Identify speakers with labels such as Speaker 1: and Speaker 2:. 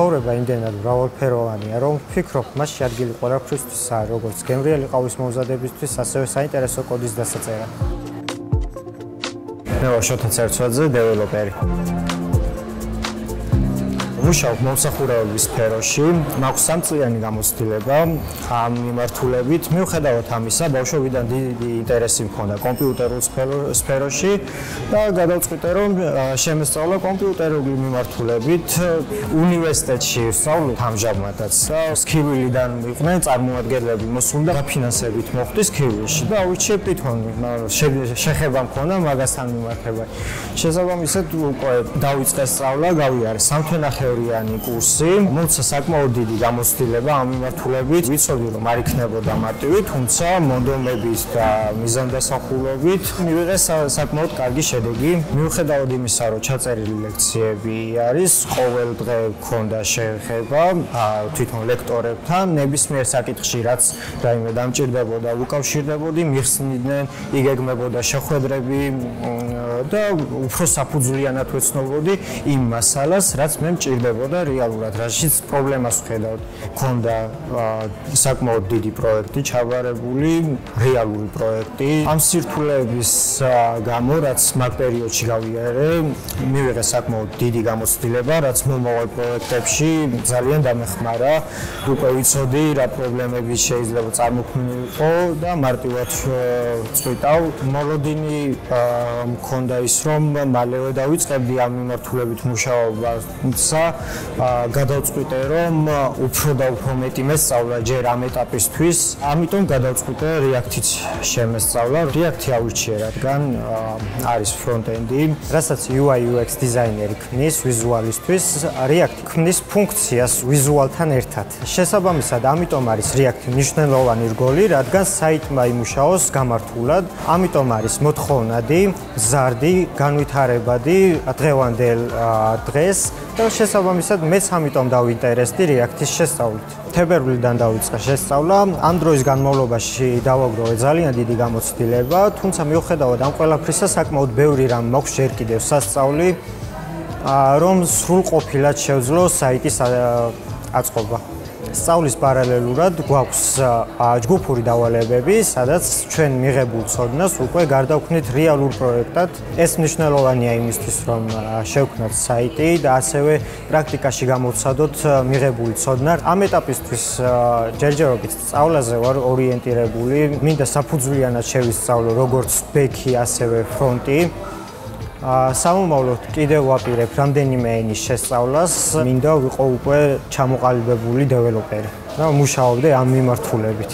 Speaker 1: ცხოვრება იმდენად მრავალფეროვანია, რომ ვფიქრობ, მასში ადგილი ყველაფრისთვისაა, როგორც გემრიელი ყავის მომზადებისთვის, ასევე საინტერესო კოდის დასაწერად. მე ვარ შოთა ცერცვაძე, დეველოპერი. მუშაობ მომსახურებების სფეროში, მაქვს 3 წლიანი გამოცდილება ამ მიმართულებით. მიუხედავად ამისა, ბავშვობიდან დიდი ინტერესი მქონდა კომპიუტერულ სფეროში და გადავწყვიტე, რომ შემესწავლა კომპიუტერული მიმართულებით უნივერსიტეტში ვსწავლობ ამჟამადაც. სქივილიდან იყვნენ წარმოადგენლები, მოსულდა დაფინანსებით მოხდი სქივილში და ავირჩიე თვითონ შეხება მქონდა მაგასთან მიმართება. შესაბამისად უკვე დავიწყე სწავლა, გავიარე 3 თვენახევრიანი კურსი. მოუწა საკმაოდ დიდი გამოცდილება ამ მიმართულებით. ვიცოდი, რომ არ იქნებოდა მარტივი, თუმცა მონდომებით და მიზანდასახულობით მივიღე საკმაოდ კარგი შედეგი. მიუხედავად იმისა, რომ ჩაწერილი ლექციები არის, ყოველ დღე მქონდა შეხება თვითონ ლექტორებთან, ნებისმიერ საკითხში, რაც რაიმე დამჭირდებოდა, უკავშირდებოდი, მიხსნიდნენ, იგეგმებოდა შეხვედრები და უფრო საფუძვლიანად ვეცნობოდი იმ მასალას, რაც მე მჭირდებოდა რეალურად, რაშიც პრობლემას ვხედავდი. მქონდა საკმაოდ დიდი პროექტი ჩაბარებული, რეალური პროექტი. ამ სირთულეების გამო, რაც მაგ პერიოდში გავიარე, მივიღე საკმაოდ დიდი გამოცდილება, რაც მომავალ პროექტებში ძალიან დამეხმარა. უკვე ვიცოდი, რა პრობლემები შეიძლება წარმოქმნილიყო და მარტივად წვიტავ. მოლოდინი მქონდა ის, რომ მალევე დავიწყებდი ამ მიმართულებით მუშაობას, თუმცა გადავწყვიტე, რომ უფრო და უფრო მეტი მესწავლა ჯერ ამ ეტაპისთვის, ამიტომ გადავწყვიტე React-ით შემესწავლა. React-ი ავირჩიე, რადგან არის ფრონტენდი, რასაც UI UX დიზაინერი ქმნის ვიზუალისთვის, React-ი ქმნის ფუნქციას ვიზუალთან ერთად. შესაბამისად, ამიტომ არის React-ი მნიშვნელოვანი რგოლი, რადგან საიტმა იმუშაოს გამართულად, ამიტომ არის მოთხოვნადი, მზარდი, განვითარებადი დღევანდელ დღეს და შესაბამისად მეც ამიტომ დავინტერესდი React-ის შესწავლით. თებერვლიდან დავიწყე შესწავლა, ამ დროის განმავლობაში დავაგროვე ძალიან დიდი გამოცდილება, თუმცა მიუხედავად ამ ყველაფრისა საკმაოდ ბევრი რამ მაქვს ჯერ კიდევ სასწავლი, რომ სრულყოფილად შევძლო საიტის აწყობა. სწავლის პარალელურად გვაქვს ჯგუფური დავალებები, სადაც ჩვენ მიღებულ ცოდნას უკვე გარდავქმნით რეალურ პროექტად. ეს მნიშვნელოვანია იმისთვის, რომ შევქმნათ საიტი და ასევე პრაქტიკაში გამოვცადოთ მიღებული ცოდნა. ამ ეტაპისთვის ჯერჯერობით სწავლაზე ვარ ორიენტირებული, მინდა საფუძვლიანად შევისწავლო როგორც ბექი, ასევე ფრონტი. სამომავლოდ კიდევ ვაპირებ რამდენიმე ენის შესწავლას, მინდა ვიყო უკვე ჩამოყალიბებული დეველოპერი და მუშაობდე ამ მიმართულებით.